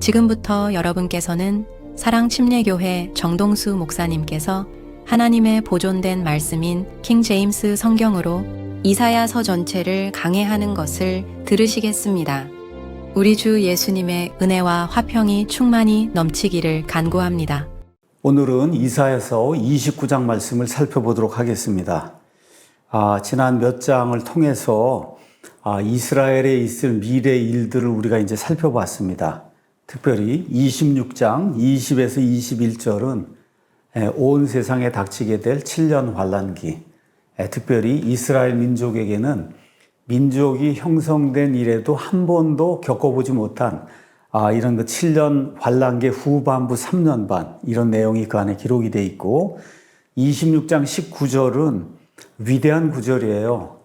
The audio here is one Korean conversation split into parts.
지금부터 여러분께서는 사랑침례교회 정동수 목사님께서 하나님의 보존된 말씀인 킹 제임스 성경으로 이사야서 전체를 강해하는 것을 들으시겠습니다. 우리 주 예수님의 은혜와 화평이 충만히 넘치기를 간구합니다. 오늘은 이사야서 29장 말씀을 살펴보도록 하겠습니다. 지난 몇 장을 통해서 이스라엘에 있을 미래 일들을 우리가 이제 살펴봤습니다. 특별히 26장 20에서 21절은 온 세상에 닥치게 될 7년 환란기, 특별히 이스라엘 민족에게는 민족이 형성된 이래도 한 번도 겪어보지 못한 이런 그 7년 환란기 후반부 3년 반, 이런 내용이 그 안에 기록이 되어 있고, 26장 19절은 위대한 구절이에요.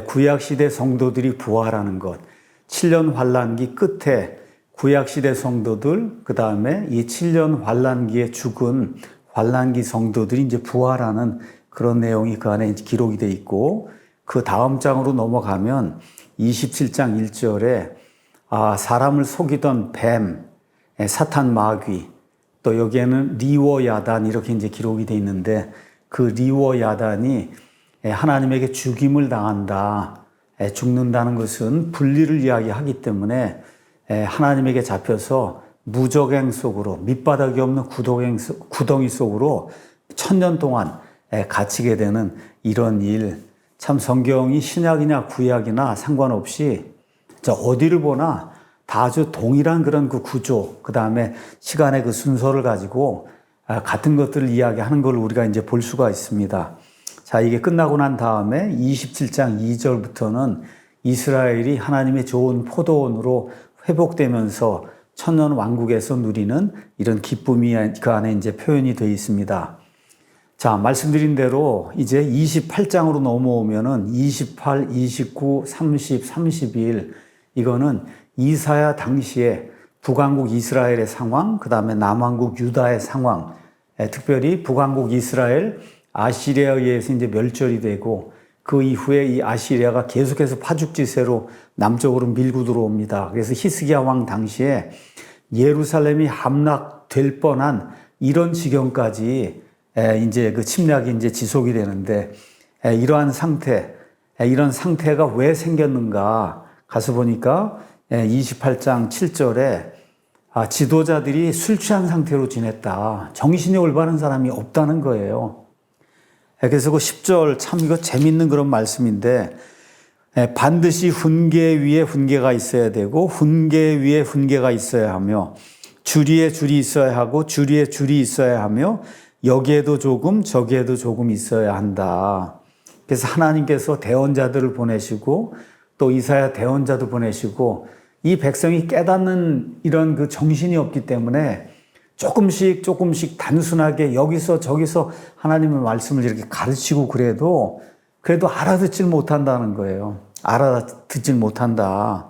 구약시대 성도들이 부활하는 것, 7년 환란기 끝에 구약시대 성도들, 그 다음에 이 7년 환란기에 죽은 환란기 성도들이 이제 부활하는 그런 내용이 그 안에 기록이 되어 있고, 그 다음 장으로 넘어가면 27장 1절에 사람을 속이던 뱀, 사탄 마귀, 또 여기에는 리워 야단 이렇게 이제 기록이 되어 있는데, 그 리워 야단이 하나님에게 죽임을 당한다, 죽는다는 것은 분리를 이야기하기 때문에 하나님에게 잡혀서 무적행 속으로, 밑바닥이 없는 구덩이 속으로 1000년 동안 갇히게 되는 이런 일, 참 성경이 신약이냐 구약이나 상관없이 어디를 보나 다 아주 동일한 그런 그 구조, 그 다음에 시간의 그 순서를 가지고 같은 것들을 이야기하는 걸 우리가 이제 볼 수가 있습니다. 자, 이게 끝나고 난 다음에 27장 2절부터는 이스라엘이 하나님의 좋은 포도원으로 회복되면서 천년 왕국에서 누리는 이런 기쁨이 그 안에 이제 표현이 되어 있습니다. 자, 말씀드린 대로 이제 28장으로 넘어오면은 28, 29, 30, 31, 이거는 이사야 당시에 북왕국 이스라엘의 상황, 그 다음에 남왕국 유다의 상황, 특별히 북왕국 이스라엘, 아시리아에 의해서 이제 멸절이 되고, 그 이후에 이 아시리아가 계속해서 파죽지세로 남쪽으로 밀고 들어옵니다. 그래서 히스기야 왕 당시에 예루살렘이 함락될 뻔한 이런 지경까지 이제 그 침략이 이제 지속이 되는데, 이러한 상태, 이런 상태가 왜 생겼는가 가서 보니까 28장 7절에 지도자들이 술 취한 상태로 지냈다. 정신이 올바른 사람이 없다는 거예요. 그래서 그 10절 참 이거 재밌는 그런 말씀인데, 반드시 훈계 위에 훈계가 있어야 되고 훈계 위에 훈계가 있어야 하며 줄이에 줄이 있어야 하고 줄이에 줄이 있어야 하며 여기에도 조금 저기에도 조금 있어야 한다. 그래서 하나님께서 대언자들을 보내시고 또 이사야 대언자도 보내시고, 이 백성이 깨닫는 이런 그 정신이 없기 때문에 조금씩 단순하게 여기서 저기서 하나님의 말씀을 이렇게 가르치고 그래도 알아듣질 못한다는 거예요. 알아듣질 못한다.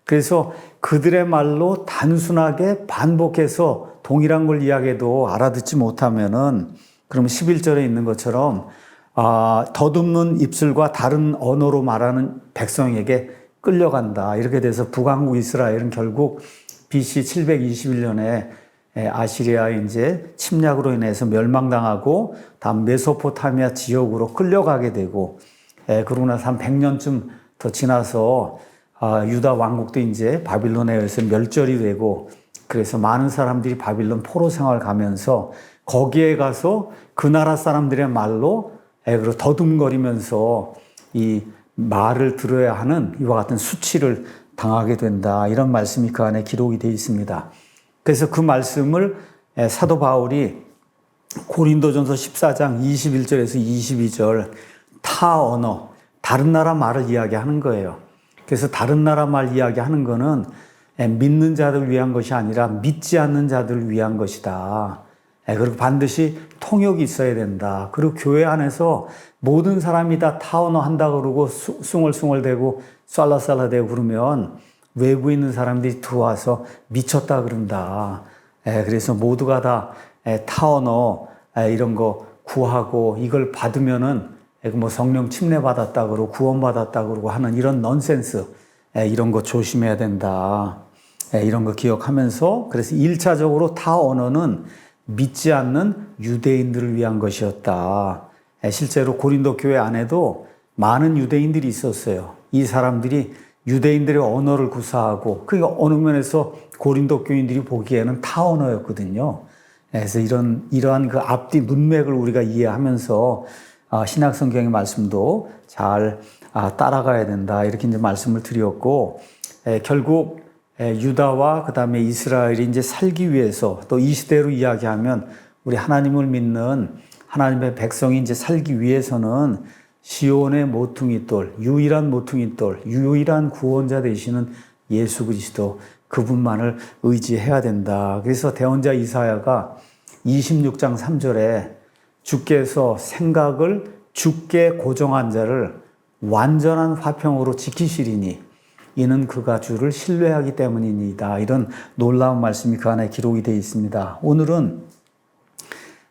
그래서 그들의 말로 단순하게 반복해서 동일한 걸 이야기해도 알아듣지 못하면은, 그러면 11절에 있는 것처럼 더듬는 입술과 다른 언어로 말하는 백성에게 끌려간다. 이렇게 돼서 북왕국 이스라엘은 결국 BC 721년에 아시리아의 이제 침략으로 인해서 멸망당하고 다음 메소포타미아 지역으로 끌려가게 되고, 그러고 나서 한 100년쯤 더 지나서 유다 왕국도 이제 바빌론에 의해서 멸절이 되고, 그래서 많은 사람들이 바빌론 포로 생활 가면서 거기에 가서 그 나라 사람들의 말로 더듬거리면서 이 말을 들어야 하는 이와 같은 수치를 당하게 된다. 이런 말씀이 그 안에 기록이 되어 있습니다. 그래서 그 말씀을 사도 바울이 고린도전서 14장 21절에서 22절 타 언어, 다른 나라 말을 이야기하는 거예요. 그래서 다른 나라 말 이야기하는 거는 믿는 자들을 위한 것이 아니라 믿지 않는 자들을 위한 것이다. 그리고 반드시 통역이 있어야 된다. 그리고 교회 안에서 모든 사람이 다 타언어 한다 그러고 숭얼숭얼대고 쌀라쌀라대고 그러면 외부에 있는 사람들이 들어와서 미쳤다 그런다. 그래서 모두가 다 타언어 이런 거 구하고 이걸 받으면은 뭐 성령 침례 받았다 그러고 구원 받았다 그러고 하는 이런 넌센스, 이런 거 조심해야 된다. 이런 거 기억하면서 그래서 1차적으로 타 언어는 믿지 않는 유대인들을 위한 것이었다. 실제로 고린도 교회 안에도 많은 유대인들이 있었어요. 이 사람들이 유대인들의 언어를 구사하고 그러니까 어느 면에서 고린도 교인들이 보기에는 타 언어였거든요. 그래서 이러한 그 앞뒤 문맥을 우리가 이해하면서 신약 성경의 말씀도 잘 따라가야 된다. 이렇게 이제 말씀을 드렸고 결국 유다와 그다음에 이스라엘이 이제 살기 위해서 또 이 시대로 이야기하면 우리 하나님을 믿는 하나님의 백성이 이제 살기 위해서는 시온의 모퉁이돌, 유일한 모퉁이돌, 유일한 구원자 되시는 예수 그리스도 그분만을 의지해야 된다. 그래서 대언자 이사야가 26장 3절에 주께서 생각을 주께 고정한 자를 완전한 화평으로 지키시리니 이는 그가 주를 신뢰하기 때문이니이다. 이런 놀라운 말씀이 그 안에 기록이 되어 있습니다. 오늘은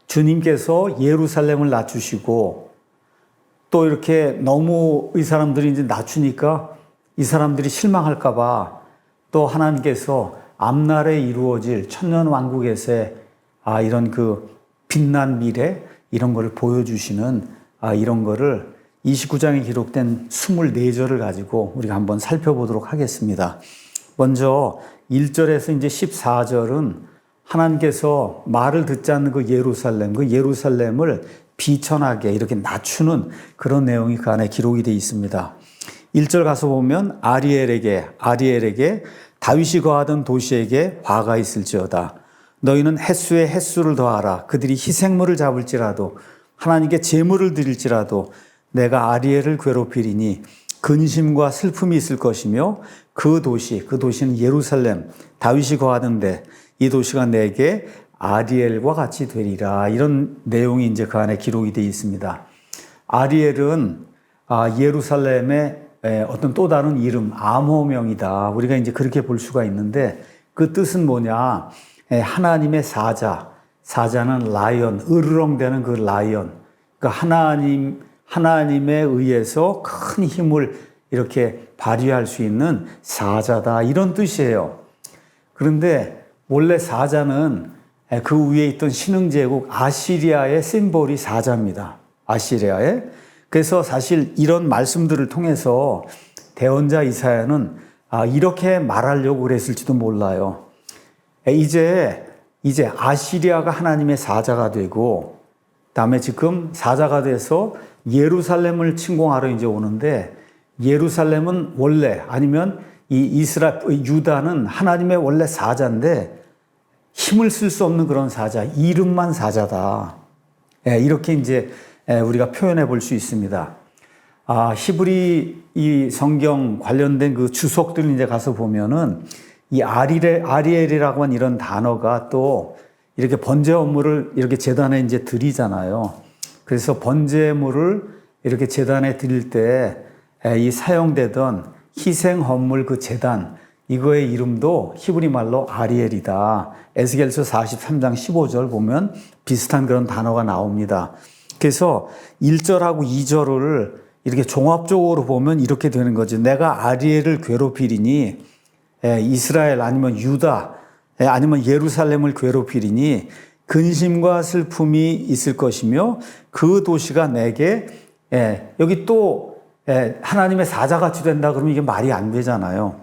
주님께서 예루살렘을 낮추시고 또 이렇게 너무 이 사람들이 이제 낮추니까 이 사람들이 실망할까봐 또 하나님께서 앞날에 이루어질 천년 왕국에서의 이런 그 빛난 미래 이런 거를 보여주시는 이런 거를 29장에 기록된 24절을 가지고 우리가 한번 살펴보도록 하겠습니다. 먼저 1절에서 이제 14절은 하나님께서 말을 듣지 않는 그 예루살렘을 비천하게 이렇게 낮추는 그런 내용이 그 안에 기록이 되어 있습니다. 1절 가서 보면 아리엘에게 다윗이 거하던 도시에게 화가 있을지어다. 너희는 햇수에 햇수를 더하라. 그들이 희생물을 잡을지라도 하나님께 제물을 드릴지라도 내가 아리엘을 괴롭히리니 근심과 슬픔이 있을 것이며 그 도시는 예루살렘 다윗이 거하던데 이 도시가 내게 아리엘과 같이 되리라. 이런 내용이 이제 그 안에 기록이 되어 있습니다. 아리엘은 예루살렘의 어떤 또 다른 이름, 암호명이다. 우리가 이제 그렇게 볼 수가 있는데 그 뜻은 뭐냐? 하나님의 사자는 라이언, 으르렁대는 그 라이언. 그러니까 하나님에 의해서 큰 힘을 이렇게 발휘할 수 있는 사자다. 이런 뜻이에요. 그런데 원래 사자는 그 위에 있던 신흥제국 아시리아의 심볼이 사자입니다. 아시리아의. 그래서 사실 이런 말씀들을 통해서 대언자 이사야는 이렇게 말하려고 그랬을지도 몰라요. 이제 아시리아가 하나님의 사자가 되고 그다음에 지금 사자가 돼서 예루살렘을 침공하러 이제 오는데 예루살렘은 원래 아니면 유다는 하나님의 원래 사자인데 힘을 쓸 수 없는 그런 사자, 이름만 사자다. 이렇게 이제 우리가 표현해 볼 수 있습니다. 히브리 이 성경 관련된 그 주석들 이제 가서 보면은 이 아리엘이라고 하는 이런 단어가 또 이렇게 번제 업무를 이렇게 제단에 이제 드리잖아요. 그래서 번제물을 이렇게 제단에 드릴 때 이 사용되던 희생 헌물 그 제단 이거의 이름도 히브리 말로 아리엘이다. 에스겔서 43장 15절 보면 비슷한 그런 단어가 나옵니다. 그래서 1절하고 2절을 이렇게 종합적으로 보면 이렇게 되는 거죠. 내가 아리엘을 괴롭히리니 이스라엘 아니면 유다 아니면 예루살렘을 괴롭히리니 근심과 슬픔이 있을 것이며 그 도시가 내게 여기 또 하나님의 사자같이 된다 그러면 이게 말이 안 되잖아요.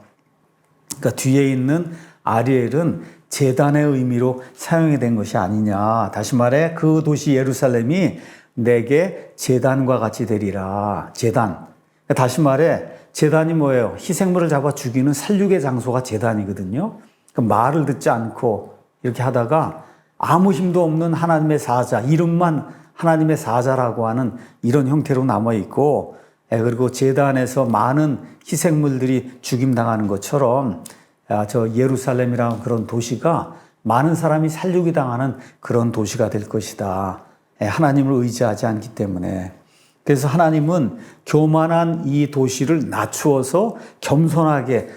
그러니까 뒤에 있는 아리엘은 제단의 의미로 사용이 된 것이 아니냐. 다시 말해 그 도시 예루살렘이 내게 제단과 같이 되리라. 제단. 다시 말해 제단이 뭐예요? 희생물을 잡아 죽이는 살육의 장소가 제단이거든요. 그러니까 말을 듣지 않고 이렇게 하다가 아무 힘도 없는 하나님의 사자, 이름만 하나님의 사자라고 하는 이런 형태로 남아있고 그리고 제단에서 많은 희생물들이 죽임당하는 것처럼 저 예루살렘이라는 그런 도시가 많은 사람이 살육이 당하는 그런 도시가 될 것이다. 하나님을 의지하지 않기 때문에. 그래서 하나님은 교만한 이 도시를 낮추어서 겸손하게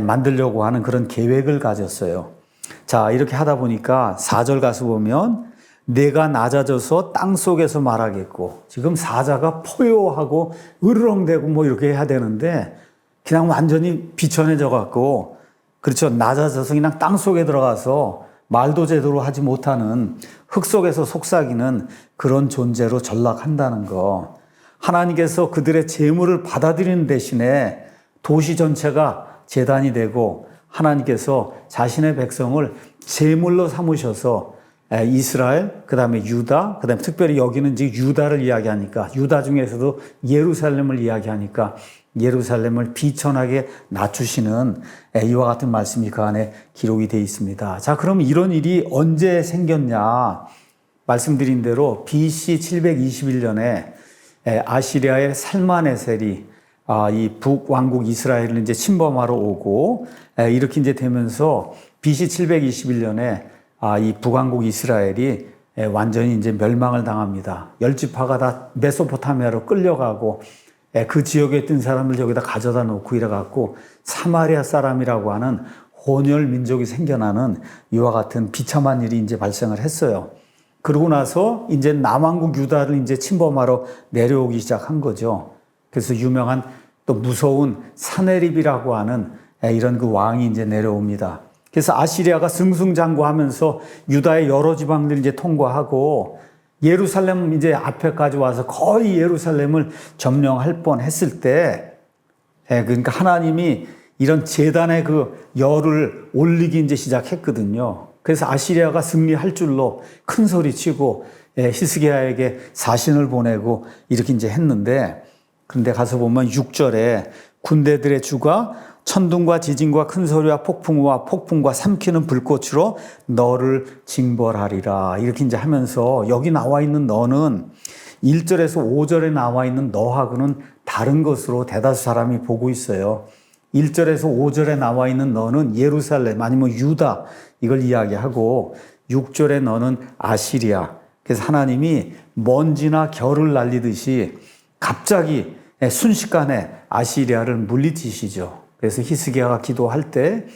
만들려고 하는 그런 계획을 가졌어요. 자, 이렇게 하다 보니까 4절 가서 보면 내가 낮아져서 땅 속에서 말하겠고, 지금 사자가 포효하고 으르렁대고 뭐 이렇게 해야 되는데 그냥 완전히 비천해져 갖고 그렇죠. 낮아져서 그냥 땅 속에 들어가서 말도 제대로 하지 못하는 흙 속에서 속삭이는 그런 존재로 전락한다는 거. 하나님께서 그들의 재물을 받아들이는 대신에 도시 전체가 제단이 되고 하나님께서 자신의 백성을 제물로 삼으셔서 이스라엘, 그 다음에 유다, 그 다음에 특별히 여기는 이제 유다를 이야기하니까 유다 중에서도 예루살렘을 이야기하니까 예루살렘을 비천하게 낮추시는 이와 같은 말씀이 그 안에 기록이 되어 있습니다. 자, 그럼 이런 일이 언제 생겼냐? 말씀드린 대로 BC 721년에 아시리아의 살마네셀이 이 북왕국 이스라엘을 이제 침범하러 오고 이렇게 이제 되면서 BC 721년에 이 북왕국 이스라엘이 완전히 이제 멸망을 당합니다. 열 지파가 다 메소포타미아로 끌려가고 그 지역에 있던 사람들 여기다 가져다 놓고 이래갖고 사마리아 사람이라고 하는 혼혈 민족이 생겨나는 이와 같은 비참한 일이 이제 발생을 했어요. 그러고 나서 이제 남왕국 유다를 이제 침범하러 내려오기 시작한 거죠. 그래서 유명한 또 무서운 사네립이라고 하는 이런 그 왕이 이제 내려옵니다. 그래서 아시리아가 승승장구하면서 유다의 여러 지방들 이제 통과하고 예루살렘 이제 앞에까지 와서 거의 예루살렘을 점령할 뻔 했을 때, 그러니까 하나님이 이런 제단의 그 열을 올리기 이제 시작했거든요. 그래서 아시리아가 승리할 줄로 큰 소리 치고 히스기야에게 사신을 보내고 이렇게 이제 했는데, 그런데 가서 보면 6절에 군대들의 주가 천둥과 지진과 큰 소리와 폭풍과 삼키는 불꽃으로 너를 징벌하리라. 이렇게 이제 하면서 여기 나와 있는 너는 1절에서 5절에 나와 있는 너하고는 다른 것으로 대다수 사람이 보고 있어요. 1절에서 5절에 나와 있는 너는 예루살렘 아니면 유다 이걸 이야기하고 6절에 너는 아시리아. 그래서 하나님이 먼지나 결을 날리듯이 갑자기 순식간에 아시리아를 물리치시죠. 그래서 히스기야가 기도할 때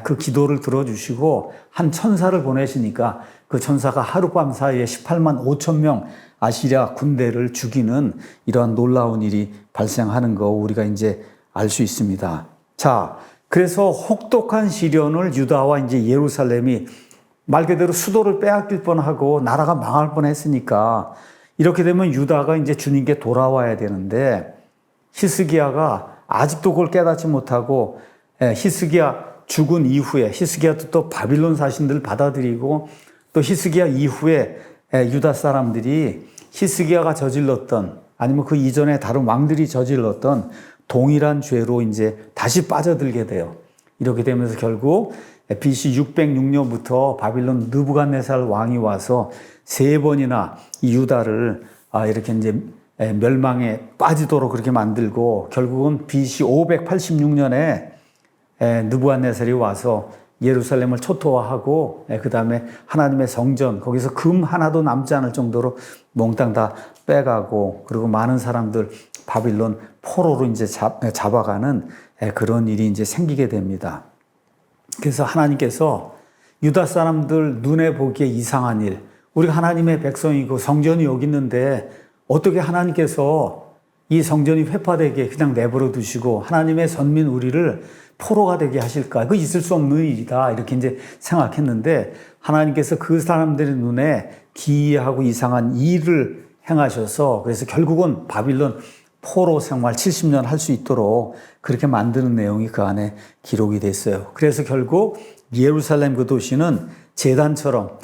그 기도를 들어주시고 한 천사를 보내시니까 그 천사가 하룻밤 사이에 18만 5천 명 아시리아 군대를 죽이는 이러한 놀라운 일이 발생하는 거 우리가 이제 알 수 있습니다. 자, 그래서 혹독한 시련을 유다와 이제 예루살렘이 말 그대로 수도를 빼앗길 뻔하고 나라가 망할 뻔했으니까 이렇게 되면 유다가 이제 주님께 돌아와야 되는데 히스기야가 아직도 그걸 깨닫지 못하고 히스기야 죽은 이후에 히스기야도 또 바빌론 사신들을 받아들이고 또 히스기야 이후에 유다 사람들이 히스기야가 저질렀던 아니면 그 이전에 다른 왕들이 저질렀던 동일한 죄로 이제 다시 빠져들게 돼요. 이렇게 되면서 결국 BC 606년부터 바빌론 느부갓네살 왕이 와서 3번이나 이 유다를 이렇게 이제 멸망에 빠지도록 그렇게 만들고 결국은 BC 586년에 느부갓네살이 와서 예루살렘을 초토화하고 그 다음에 하나님의 성전 거기서 금 하나도 남지 않을 정도로 몽땅 다 빼가고 그리고 많은 사람들 바빌론 포로로 이제 잡아가는 그런 일이 이제 생기게 됩니다. 그래서 하나님께서 유다 사람들 눈에 보기에 이상한 일, 우리가 하나님의 백성이고 성전이 여기 있는데 어떻게 하나님께서 이 성전이 회파되게 그냥 내버려 두시고 하나님의 선민 우리를 포로가 되게 하실까? 그거 있을 수 없는 일이다. 이렇게 이제 생각했는데 하나님께서 그 사람들의 눈에 기이하고 이상한 일을 행하셔서 그래서 결국은 바빌론 포로 생활 70년 할 수 있도록 그렇게 만드는 내용이 그 안에 기록이 됐어요. 그래서 결국 예루살렘 그 도시는 제단처럼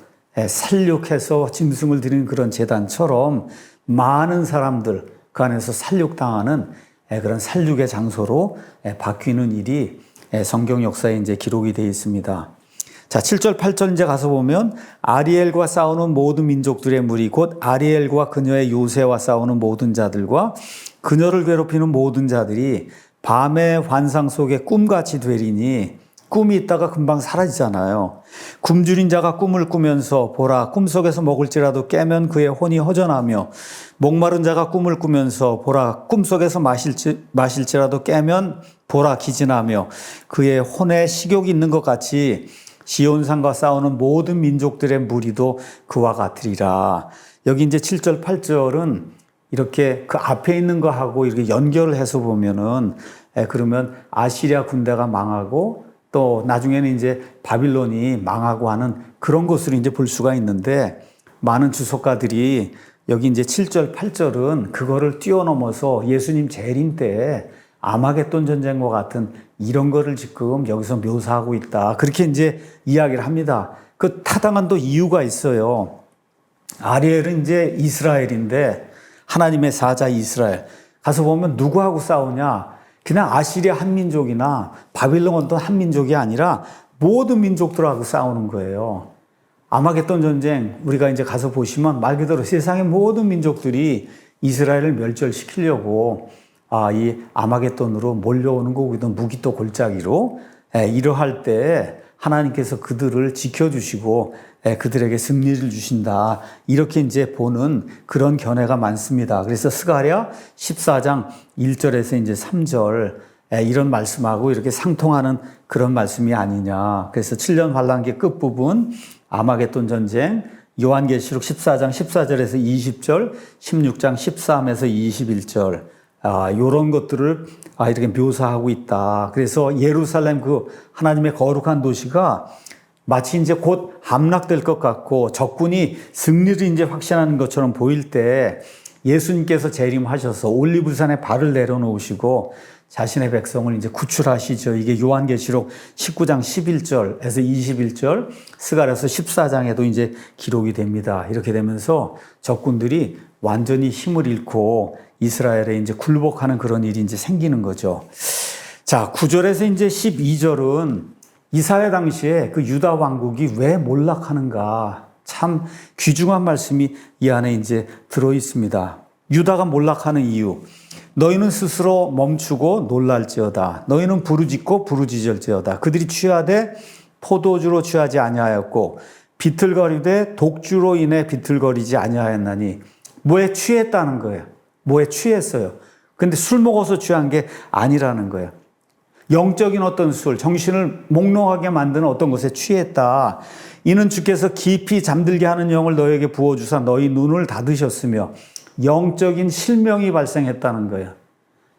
살육해서 짐승을 드리는 그런 제단처럼 많은 사람들 그 안에서 살육당하는 그런 살육의 장소로 바뀌는 일이 성경 역사에 이제 기록이 되어 있습니다. 자, 7절, 8절 이제 가서 보면 아리엘과 싸우는 모든 민족들의 무리 곧 아리엘과 그녀의 요새와 싸우는 모든 자들과 그녀를 괴롭히는 모든 자들이 밤의 환상 속에 꿈같이 되리니 꿈이 있다가 금방 사라지잖아요. 굶주린 자가 꿈을 꾸면서 보라 꿈속에서 먹을지라도 깨면 그의 혼이 허전하며 목마른 자가 꿈을 꾸면서 보라 꿈속에서 마실지라도 깨면 보라 기진하며 그의 혼에 식욕이 있는 것 같이 시온산과 싸우는 모든 민족들의 무리도 그와 같으리라. 여기 이제 7절 8절은 이렇게 그 앞에 있는 거하고 이렇게 연결을 해서 보면은 그러면 아시리아 군대가 망하고 또 나중에는 이제 바빌론이 망하고 하는 그런 것으로 이제 볼 수가 있는데, 많은 주석가들이 여기 이제 7절, 8절은 그거를 뛰어넘어서 예수님 재림 때 아마겟돈 전쟁과 같은 이런 거를 지금 여기서 묘사하고 있다. 그렇게 이제 이야기를 합니다. 그 타당한 또 이유가 있어요. 아리엘은 이제 이스라엘인데, 하나님의 사자 이스라엘. 가서 보면 누구하고 싸우냐? 그냥 아시리아 한 민족이나 바빌론 어떤 한 민족이 아니라 모든 민족들하고 싸우는 거예요. 아마겟돈 전쟁 우리가 이제 가서 보시면 말 그대로 세상의 모든 민족들이 이스라엘을 멸절시키려고 이 아마겟돈으로 몰려오는 거거든. 무기 또 골짜기로. 이러할 때 하나님께서 그들을 지켜주시고 그들에게 승리를 주신다. 이렇게 이제 보는 그런 견해가 많습니다. 그래서 스가랴 14장 1절에서 이제 3절 이런 말씀하고 이렇게 상통하는 그런 말씀이 아니냐. 그래서 7년 환란기 끝부분 아마겟돈 전쟁, 요한계시록 14장 14절에서 20절, 16장 13에서 21절 이런 것들을 이렇게 묘사하고 있다. 그래서 예루살렘 그 하나님의 거룩한 도시가 마치 이제 곧 함락될 것 같고 적군이 승리를 이제 확신하는 것처럼 보일 때 예수님께서 재림하셔서 올리브산에 발을 내려놓으시고 자신의 백성을 이제 구출하시죠. 이게 요한계시록 19장 11절에서 21절, 스가랴서 14장에도 이제 기록이 됩니다. 이렇게 되면서 적군들이 완전히 힘을 잃고 이스라엘에 이제 굴복하는 그런 일이 이제 생기는 거죠. 자, 9절에서 이제 12절은 이사야 당시에 그 유다 왕국이 왜 몰락하는가, 참 귀중한 말씀이 이 안에 이제 들어 있습니다. 유다가 몰락하는 이유. 너희는 스스로 멈추고 놀랄지어다. 너희는 부르짖고 부르짖을지어다. 그들이 취하되 포도주로 취하지 아니하였고 비틀거리되 독주로 인해 비틀거리지 아니하였나니. 뭐에 취했다는 거예요. 뭐에 취했어요. 근데 술 먹어서 취한 게 아니라는 거예요. 영적인 어떤 술, 정신을 몽롱하게 만드는 어떤 것에 취했다. 이는 주께서 깊이 잠들게 하는 영을 너에게 부어주사 너희 눈을 닫으셨으며 영적인 실명이 발생했다는 거예요.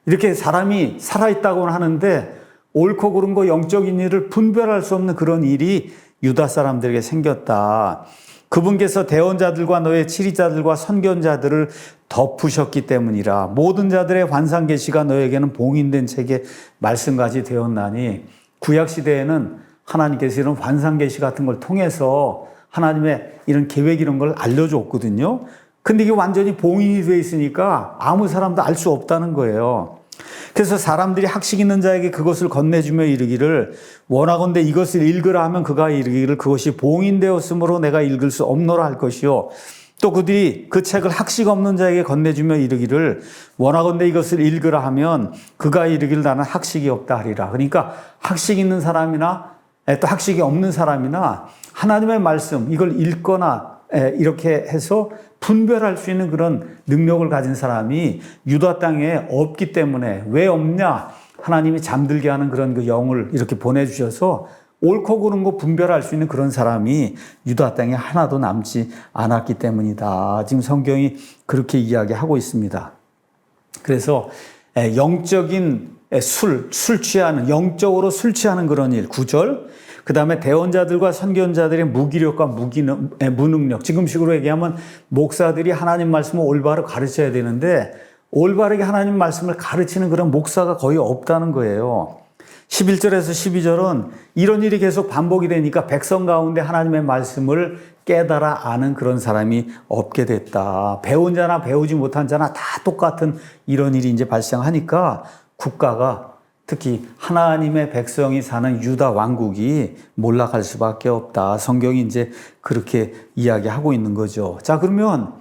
이렇게 사람이 살아있다고는 하는데 옳고 그른 거 영적인 일을 분별할 수 없는 그런 일이 유다 사람들에게 생겼다. 그분께서 대언자들과 너의 치리자들과 선견자들을 덮으셨기 때문이라. 모든 자들의 환상 계시가 너에게는 봉인된 책에 말씀까지 되었나니. 구약시대에는 하나님께서 이런 환상 계시 같은 걸 통해서 하나님의 이런 계획 이런 걸 알려줬거든요. 근데 이게 완전히 봉인이 되어 있으니까 아무 사람도 알 수 없다는 거예요. 그래서 사람들이 학식 있는 자에게 그것을 건네주며 이르기를 원하건대 이것을 읽으라 하면 그가 이르기를 그것이 봉인되었으므로 내가 읽을 수 없노라 할 것이요. 또 그들이 그 책을 학식 없는 자에게 건네주며 이르기를 원하건대 이것을 읽으라 하면 그가 이르기를 나는 학식이 없다 하리라. 그러니까 학식 있는 사람이나 또 학식이 없는 사람이나 하나님의 말씀 이걸 읽거나 이렇게 해서 분별할 수 있는 그런 능력을 가진 사람이 유다 땅에 없기 때문에. 왜 없냐? 하나님이 잠들게 하는 그런 그 영을 이렇게 보내주셔서 옳고 그른 거 분별할 수 있는 그런 사람이 유다 땅에 하나도 남지 않았기 때문이다. 지금 성경이 그렇게 이야기하고 있습니다. 그래서 영적인 술 취하는, 영적으로 술 취하는 그런 일, 9절. 그 다음에 대언자들과 선견자들의 무기력과 무능력. 지금식으로 얘기하면 목사들이 하나님 말씀을 올바로 가르쳐야 되는데 올바르게 하나님 말씀을 가르치는 그런 목사가 거의 없다는 거예요. 11절에서 12절은 이런 일이 계속 반복이 되니까 백성 가운데 하나님의 말씀을 깨달아 아는 그런 사람이 없게 됐다. 배운 자나 배우지 못한 자나 다 똑같은 이런 일이 이제 발생하니까 국가가, 특히 하나님의 백성이 사는 유다 왕국이 몰락할 수밖에 없다. 성경이 이제 그렇게 이야기하고 있는 거죠. 자, 그러면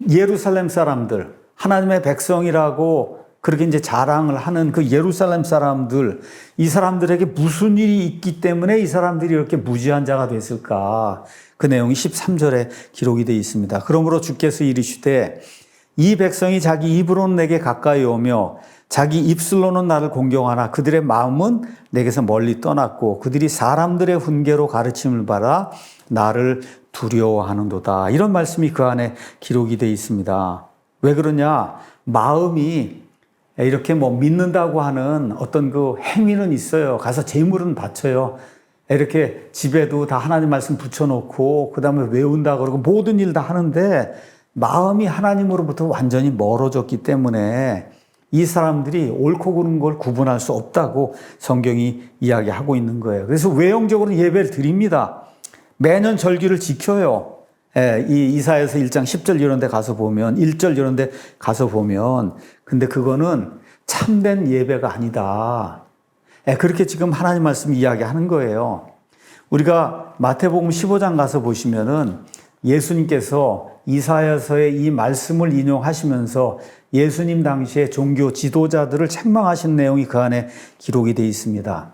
예루살렘 사람들, 하나님의 백성이라고 그렇게 이제 자랑을 하는 그 예루살렘 사람들, 이 사람들에게 무슨 일이 있기 때문에 이 사람들이 이렇게 무지한 자가 됐을까? 그 내용이 13절에 기록이 되어 있습니다. 그러므로 주께서 이르시되 이 백성이 자기 입으로는 내게 가까이 오며 자기 입술로는 나를 공경하나 그들의 마음은 내게서 멀리 떠났고 그들이 사람들의 훈계로 가르침을 받아 나를 두려워하는도다. 이런 말씀이 그 안에 기록이 되어 있습니다. 왜 그러냐? 마음이 이렇게 뭐 믿는다고 하는 어떤 그 행위는 있어요. 가서 제물은 바쳐요. 이렇게 집에도 다 하나님 말씀 붙여놓고 그 다음에 외운다 그러고 모든 일 다 하는데 마음이 하나님으로부터 완전히 멀어졌기 때문에 이 사람들이 옳고 그른 걸 구분할 수 없다고 성경이 이야기하고 있는 거예요. 그래서 외형적으로 예배를 드립니다. 매년 절기를 지켜요. 이 이사야서 1장 10절 이런 데 가서 보면 1절 이런 데 가서 보면 근데 그거는 참된 예배가 아니다. 그렇게 지금 하나님 말씀이 이야기하는 거예요. 우리가 마태복음 15장 가서 보시면은 예수님께서 이사야서의 이 말씀을 인용하시면서 예수님 당시에 종교 지도자들을 책망하신 내용이 그 안에 기록이 되어 있습니다.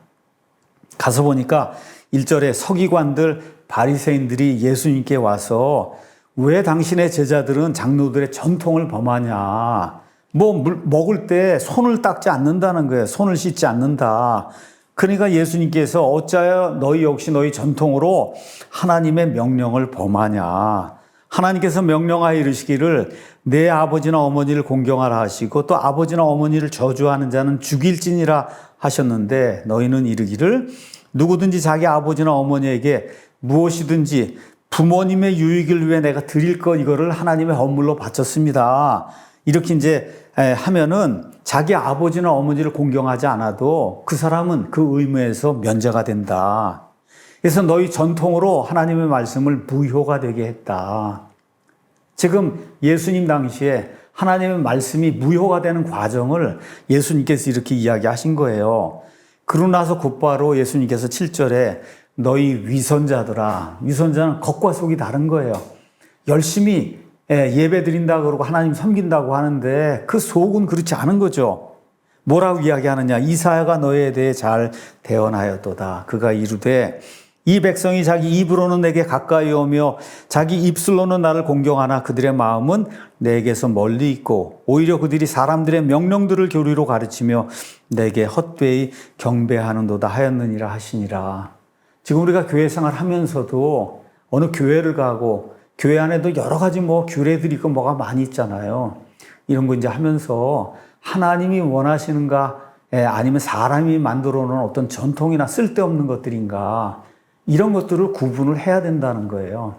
가서 보니까 1절에 서기관들, 바리새인들이 예수님께 와서 왜 당신의 제자들은 장로들의 전통을 범하냐. 먹을 때 손을 닦지 않는다는 거예요. 손을 씻지 않는다. 그러니까 예수님께서 어찌하여 너희 역시 너희 전통으로 하나님의 명령을 범하냐. 하나님께서 명령하여 이르시기를 내 아버지나 어머니를 공경하라 하시고 또 아버지나 어머니를 저주하는 자는 죽일지니라 하셨는데 너희는 이르기를 누구든지 자기 아버지나 어머니에게 무엇이든지 부모님의 유익을 위해 내가 드릴 것 이거를 하나님의 헌물로 바쳤습니다. 이렇게 이제 하면은 자기 아버지나 어머니를 공경하지 않아도 그 사람은 그 의무에서 면제가 된다. 그래서 너희 전통으로 하나님의 말씀을 무효가 되게 했다. 지금 예수님 당시에 하나님의 말씀이 무효가 되는 과정을 예수님께서 이렇게 이야기하신 거예요. 그러고 나서 곧바로 예수님께서 7절에 너희 위선자들아. 위선자는 겉과 속이 다른 거예요. 열심히 예배 드린다고 그러고 하나님 섬긴다고 하는데 그 속은 그렇지 않은 거죠. 뭐라고 이야기하느냐. 이사야가 너희에 대해 잘 대언하였도다. 그가 이르되 이 백성이 자기 입으로는 내게 가까이 오며 자기 입술로는 나를 공경하나 그들의 마음은 내게서 멀리 있고 오히려 그들이 사람들의 명령들을 교리로 가르치며 내게 헛되이 경배하는도다 하였느니라 하시니라. 지금 우리가 교회 생활하면서도 어느 교회를 가고 교회 안에도 여러 가지 규례들이 있고 뭐가 많이 있잖아요. 이런 거 이제 하면서 하나님이 원하시는가 아니면 사람이 만들어 놓은 어떤 전통이나 쓸데없는 것들인가 이런 것들을 구분을 해야 된다는 거예요.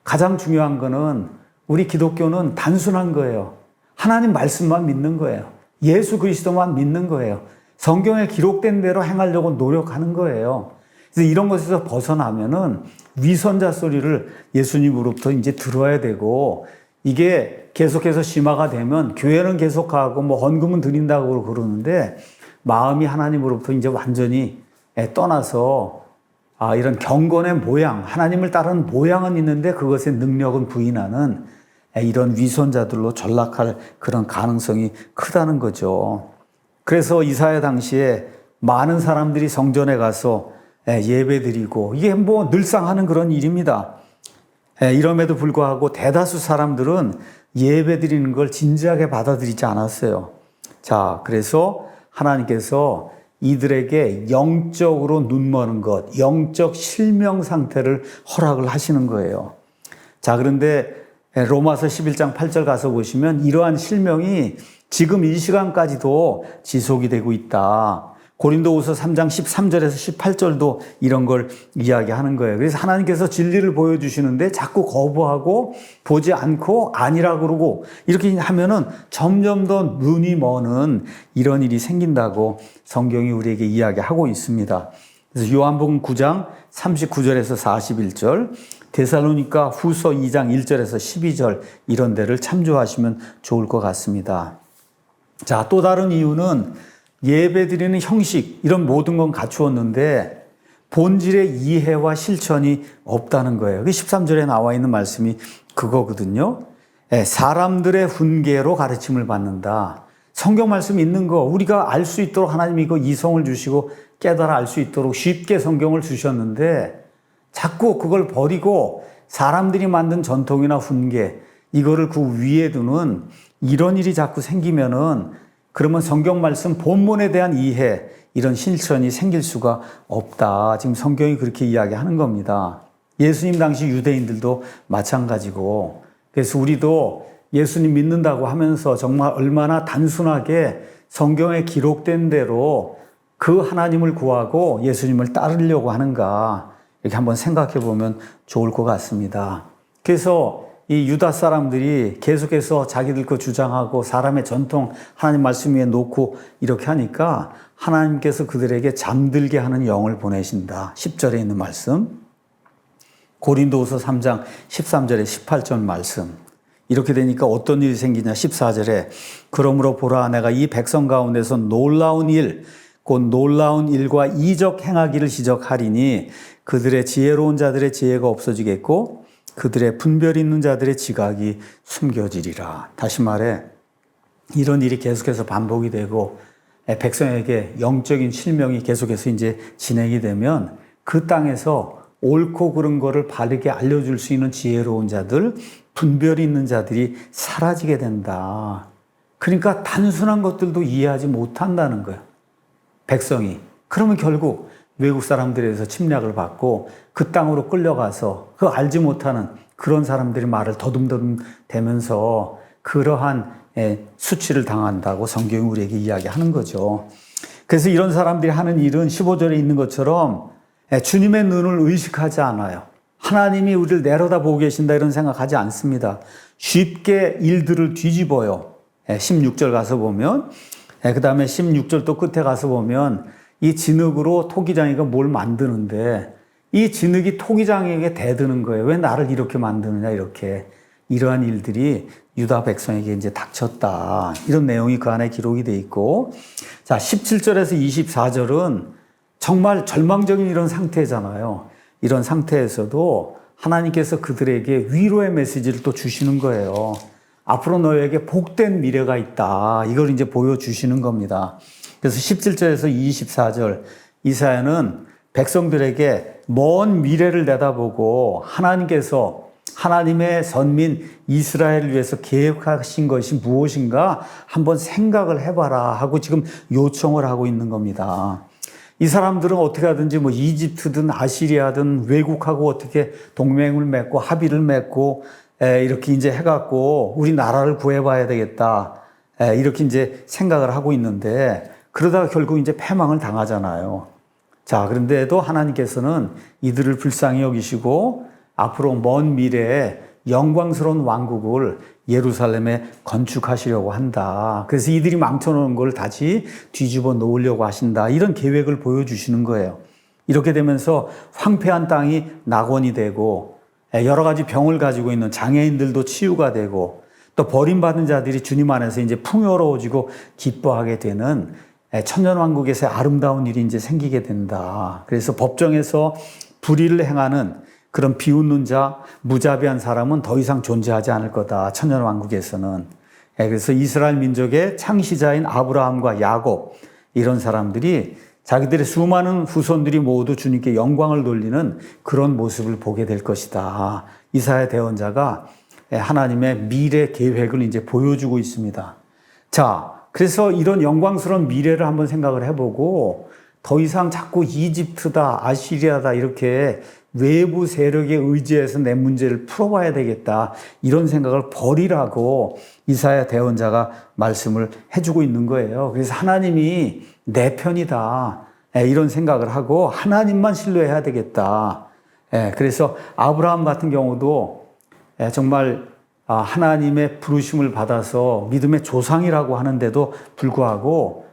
가장 중요한 거는 우리 기독교는 단순한 거예요. 하나님 말씀만 믿는 거예요. 예수 그리스도만 믿는 거예요. 성경에 기록된 대로 행하려고 노력하는 거예요. 그래서 이런 것에서 벗어나면은 위선자 소리를 예수님으로부터 이제 들어야 되고 이게 계속해서 심화가 되면 교회는 계속하고 헌금은 드린다고 그러는데 마음이 하나님으로부터 이제 완전히 떠나서 이런 경건의 모양, 하나님을 따르는 모양은 있는데 그것의 능력은 부인하는 이런 위선자들로 전락할 그런 가능성이 크다는 거죠. 그래서 이사야 당시에 많은 사람들이 성전에 가서 예배드리고 이게 늘상 하는 그런 일입니다. 이럼에도 불구하고 대다수 사람들은 예배드리는 걸 진지하게 받아들이지 않았어요. 자, 그래서 하나님께서 이들에게 영적으로 눈머는 것, 영적 실명 상태를 허락을 하시는 거예요. 자, 그런데 로마서 11장 8절 가서 보시면 이러한 실명이 지금 이 시간까지도 지속이 되고 있다. 고린도후서 3장 13절에서 18절도 이런 걸 이야기하는 거예요. 그래서 하나님께서 진리를 보여주시는데 자꾸 거부하고 보지 않고 아니라 그러고 이렇게 하면은 점점 더 눈이 머는 이런 일이 생긴다고 성경이 우리에게 이야기하고 있습니다. 그래서 요한복음 9장 39절에서 41절, 데살로니가 후서 2장 1절에서 12절 이런 데를 참조하시면 좋을 것 같습니다. 자, 또 다른 이유는 예배드리는 형식 이런 모든 건 갖추었는데 본질의 이해와 실천이 없다는 거예요. 13절에 나와 있는 말씀이 그거거든요. 사람들의 훈계로 가르침을 받는다. 성경 말씀 있는 거 우리가 알 수 있도록 하나님이 이거 이성을 주시고 깨달아 알 수 있도록 쉽게 성경을 주셨는데 자꾸 그걸 버리고 사람들이 만든 전통이나 훈계 이거를 그 위에 두는 이런 일이 자꾸 생기면은 그러면 성경 말씀 본문에 대한 이해, 이런 실천이 생길 수가 없다. 지금 성경이 그렇게 이야기하는 겁니다. 예수님 당시 유대인들도 마찬가지고, 그래서 우리도 예수님 믿는다고 하면서 정말 얼마나 단순하게 성경에 기록된 대로 그 하나님을 구하고 예수님을 따르려고 하는가 이렇게 한번 생각해 보면 좋을 것 같습니다. 그래서 이 유다 사람들이 계속해서 자기들 거 주장하고 사람의 전통 하나님 말씀 위에 놓고 이렇게 하니까 하나님께서 그들에게 잠들게 하는 영을 보내신다. 10절에 있는 말씀. 고린도후서 3장 13절에 18절 말씀. 이렇게 되니까 어떤 일이 생기냐 14절에 그러므로 보라 내가 이 백성 가운데서 놀라운 일 곧 놀라운 일과 이적 행하기를 시적하리니 그들의 지혜로운 자들의 지혜가 없어지겠고 그들의 분별 있는 자들의 지각이 숨겨지리라. 다시 말해 이런 일이 계속해서 반복이 되고 백성에게 영적인 실명이 계속해서 이제 진행이 되면 그 땅에서 옳고 그른 거를 바르게 알려줄 수 있는 지혜로운 자들, 분별이 있는 자들이 사라지게 된다. 그러니까 단순한 것들도 이해하지 못한다는 거예요. 백성이. 그러면 결국 외국 사람들에서 침략을 받고 그 땅으로 끌려가서 그 알지 못하는 그런 사람들이 말을 더듬더듬 대면서 그러한 수치를 당한다고 성경이 우리에게 이야기하는 거죠. 그래서 이런 사람들이 하는 일은 15절에 있는 것처럼 주님의 눈을 의식하지 않아요. 하나님이 우리를 내려다보고 계신다 이런 생각하지 않습니다. 쉽게 일들을 뒤집어요. 16절 가서 보면 그 다음에 16절 또 끝에 가서 보면 이 진흙으로 토기장이가 뭘 만드는데 이 진흙이 토기장에게 대드는 거예요. 왜 나를 이렇게 만드느냐 이렇게. 이러한 일들이 유다 백성에게 이제 닥쳤다. 이런 내용이 그 안에 기록이 돼 있고 자 17절에서 24절은 정말 절망적인 이런 상태잖아요. 이런 상태에서도 하나님께서 그들에게 위로의 메시지를 또 주시는 거예요. 앞으로 너에게 복된 미래가 있다. 이걸 이제 보여주시는 겁니다. 그래서 17절에서 24절 이사야는 백성들에게 먼 미래를 내다보고 하나님께서 하나님의 선민 이스라엘을 위해서 계획하신 것이 무엇인가 한번 생각을 해봐라 하고 지금 요청을 하고 있는 겁니다. 이 사람들은 어떻게 하든지 뭐 이집트든 아시리아든 외국하고 어떻게 동맹을 맺고 합의를 맺고 이렇게 이제 해갖고 우리 나라를 구해봐야 되겠다. 이렇게 이제 생각을 하고 있는데 그러다가 결국 이제 패망을 당하잖아요. 자, 그런데도 하나님께서는 이들을 불쌍히 여기시고 앞으로 먼 미래에 영광스러운 왕국을 예루살렘에 건축하시려고 한다. 그래서 이들이 망쳐놓은 걸 다시 뒤집어 놓으려고 하신다. 이런 계획을 보여주시는 거예요. 이렇게 되면서 황폐한 땅이 낙원이 되고 여러 가지 병을 가지고 있는 장애인들도 치유가 되고 또 버림받은 자들이 주님 안에서 이제 풍요로워지고 기뻐하게 되는 천년왕국에서의 아름다운 일이 이제 생기게 된다. 그래서 법정에서 불의를 행하는 그런 비웃는 자, 무자비한 사람은 더 이상 존재하지 않을 거다. 천년왕국에서는. 그래서 이스라엘 민족의 창시자인 아브라함과 야곱 이런 사람들이 자기들의 수많은 후손들이 모두 주님께 영광을 돌리는 그런 모습을 보게 될 것이다. 이사야 대언자가 하나님의 미래 계획을 이제 보여주고 있습니다. 자, 그래서 이런 영광스러운 미래를 한번 생각을 해보고 더 이상 자꾸 이집트다, 아시리아다 이렇게 외부 세력에 의지해서 내 문제를 풀어봐야 되겠다. 이런 생각을 버리라고 이사야 대언자가 말씀을 해주고 있는 거예요. 그래서 하나님이 내 편이다. 이런 생각을 하고 하나님만 신뢰해야 되겠다. 그래서 아브라함 같은 경우도 정말 하나님의 부르심을 받아서 믿음의 조상이라고 하는데도 불구하고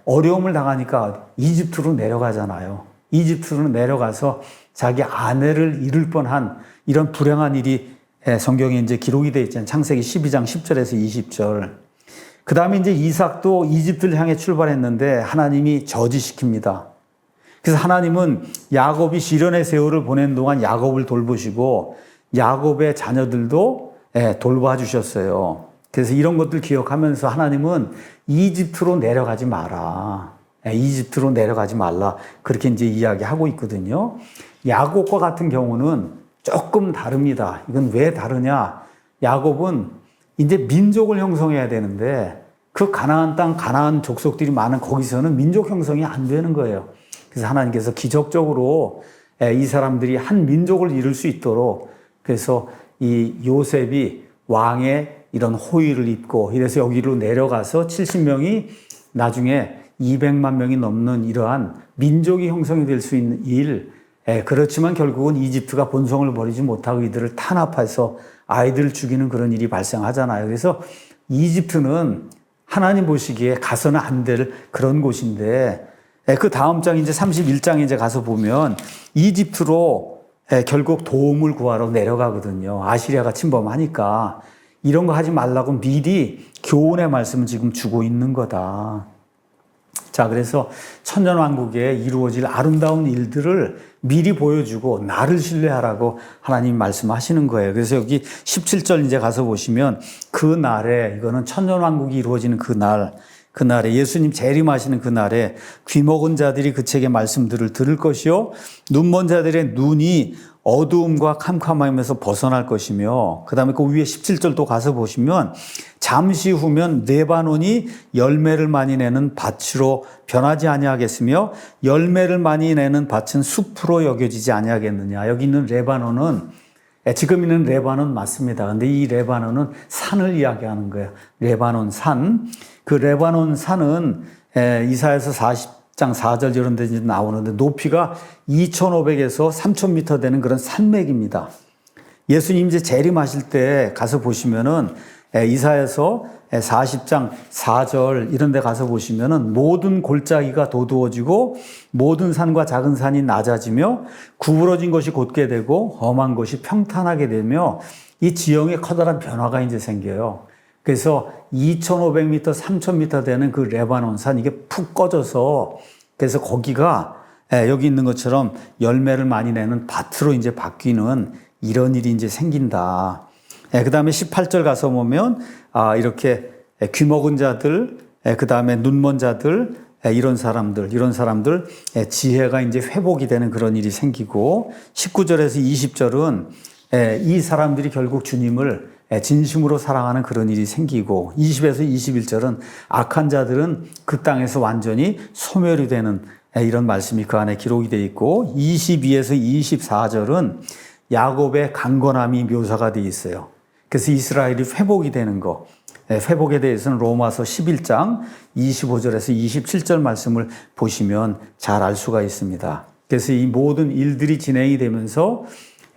어려움을 당하니까 이집트로 내려가잖아요. 이집트로 내려가서 자기 아내를 잃을 뻔한 이런 불행한 일이 성경에 이제 기록이 되어 있잖아요. 창세기 12장 10절에서 20절. 그 다음에 이제 이삭도 이집트를 향해 출발했는데 하나님이 저지시킵니다. 그래서 하나님은 야곱이 시련의 세월을 보낸 동안 야곱을 돌보시고 야곱의 자녀들도 돌봐주셨어요. 그래서 이런 것들 기억하면서 하나님은 이집트로 내려가지 마라. 이집트로 내려가지 말라. 그렇게 이제 이야기하고 있거든요. 야곱과 같은 경우는 조금 다릅니다. 이건 왜 다르냐? 야곱은 이제 민족을 형성해야 되는데 그 가나안 땅, 가나안 족속들이 많은 거기서는 민족 형성이 안 되는 거예요. 그래서 하나님께서 기적적으로 이 사람들이 한 민족을 이룰 수 있도록 그래서 이 요셉이 왕의 이런 호의를 입고 이래서 여기로 내려가서 70명이 나중에 200만 명이 넘는 이러한 민족이 형성이 될 수 있는 일, 그렇지만 결국은 이집트가 본성을 버리지 못하고 이들을 탄압해서 아이들을 죽이는 그런 일이 발생하잖아요. 그래서 이집트는 하나님 보시기에 가서는 안 될 그런 곳인데, 그 다음 장 이제 31장에 이제 가서 보면 이집트로 결국 도움을 구하러 내려가거든요. 아시리아가 침범하니까 이런 거 하지 말라고 미리 교훈의 말씀을 지금 주고 있는 거다. 자, 그래서 천년왕국에 이루어질 아름다운 일들을 미리 보여주고 나를 신뢰하라고 하나님 말씀하시는 거예요. 그래서 여기 17절 이제 가서 보시면 그 날에, 이거는 천년왕국이 이루어지는 그날에 예수님 재림하시는 그날에 귀먹은 자들이 그 책의 말씀들을 들을 것이요 눈먼 자들의 눈이 어두움과 캄캄함에서 벗어날 것이며, 그 다음에 그 위에 17절도 가서 보시면 잠시 후면 레바논이 열매를 많이 내는 밭으로 변하지 아니하겠으며 열매를 많이 내는 밭은 숲으로 여겨지지 아니하겠느냐. 여기 있는 레바논은 지금 있는 레바논 맞습니다. 근데 이 레바논은 산을 이야기하는 거예요. 레바논 산. 그 레바논 산은 이사야서 40장 4절 이런 데 나오는데 높이가 2,500에서 3,000m 되는 그런 산맥입니다. 예수님 이제 재림하실 때 가서 보시면은 이사야서 40장 4절 이런 데 가서 보시면은 모든 골짜기가 도두어지고 모든 산과 작은 산이 낮아지며 구부러진 것이 곧게 되고 험한 것이 평탄하게 되며 이 지형에 커다란 변화가 이제 생겨요. 그래서 2,500m, 3,000m 되는 그 레바논 산 이게 푹 꺼져서 그래서 거기가 여기 있는 것처럼 열매를 많이 내는 밭으로 이제 바뀌는 이런 일이 이제 생긴다. 그 다음에 18절 가서 보면 이렇게 귀먹은 자들, 그 다음에 눈먼 자들, 이런 사람들 지혜가 이제 회복이 되는 그런 일이 생기고 19절에서 20절은 이 사람들이 결국 주님을 진심으로 사랑하는 그런 일이 생기고 20에서 21절은 악한 자들은 그 땅에서 완전히 소멸이 되는 이런 말씀이 그 안에 기록이 되어 있고 22에서 24절은 야곱의 강건함이 묘사가 되어 있어요. 그래서 이스라엘이 회복이 되는 거, 회복에 대해서는 로마서 11장 25절에서 27절 말씀을 보시면 잘 알 수가 있습니다. 그래서 이 모든 일들이 진행이 되면서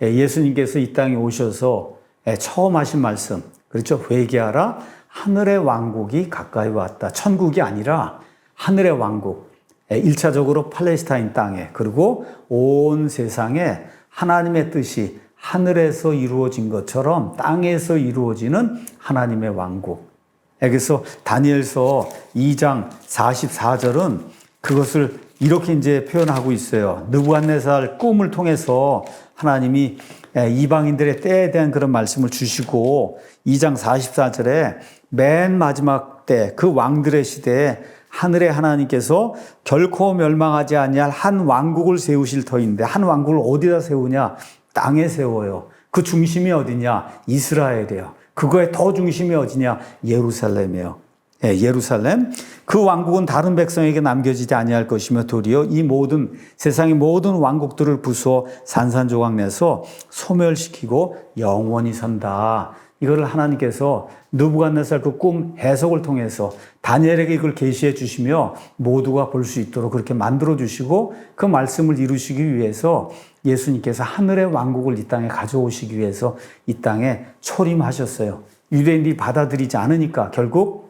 예수님께서 이 땅에 오셔서 처음 하신 말씀, 그렇죠? 회개하라, 하늘의 왕국이 가까이 왔다. 천국이 아니라 하늘의 왕국. 1차적으로 팔레스타인 땅에, 그리고 온 세상에 하나님의 뜻이 하늘에서 이루어진 것처럼 땅에서 이루어지는 하나님의 왕국. 그래서 다니엘서 2장 44절은 그것을 이렇게 이제 표현하고 있어요. 느부갓네살 꿈을 통해서 하나님이 이방인들의 때에 대한 그런 말씀을 주시고 2장 44절에 맨 마지막 때 그 왕들의 시대에 하늘의 하나님께서 결코 멸망하지 아니할 한 왕국을 세우실 터인데 한 왕국을 어디다 세우냐? 땅에 세워요. 그 중심이 어디냐? 이스라엘이에요. 그거의 더 중심이 어디냐? 예루살렘이에요. 예루살렘. 그 왕국은 다른 백성에게 남겨지지 아니할 것이며 도리어 이 모든 세상의 모든 왕국들을 부수어 산산조각 내서 소멸시키고 영원히 선다. 이거를 하나님께서 느부갓네살 그 꿈 해석을 통해서 다니엘에게 이걸 계시해 주시며 모두가 볼 수 있도록 그렇게 만들어 주시고 그 말씀을 이루시기 위해서 예수님께서 하늘의 왕국을 이 땅에 가져오시기 위해서 이 땅에 초림하셨어요. 유대인들이 받아들이지 않으니까 결국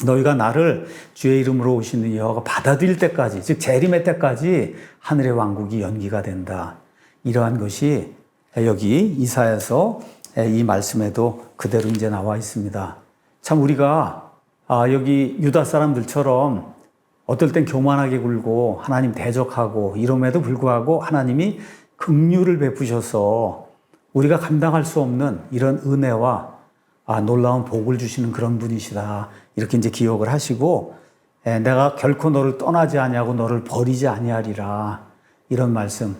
너희가 나를 주의 이름으로 오시는 여호와가 받아들일 때까지, 즉 재림의 때까지 하늘의 왕국이 연기가 된다. 이러한 것이 여기 이사야서 이 말씀에도 그대로 이제 나와 있습니다. 참 우리가 여기 유다 사람들처럼 어떨 땐 교만하게 굴고 하나님 대적하고 이럼에도 불구하고 하나님이 긍휼을 베푸셔서 우리가 감당할 수 없는 이런 은혜와 놀라운 복을 주시는 그런 분이시다. 이렇게 이제 기억을 하시고 내가 결코 너를 떠나지 아니하고 너를 버리지 아니하리라. 이런 말씀.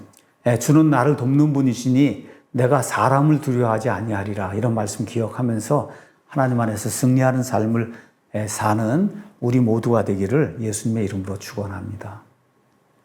주는 나를 돕는 분이시니 내가 사람을 두려워하지 아니하리라. 이런 말씀 기억하면서 하나님 안에서 승리하는 삶을 사는 우리 모두가 되기를 예수님의 이름으로 축원합니다.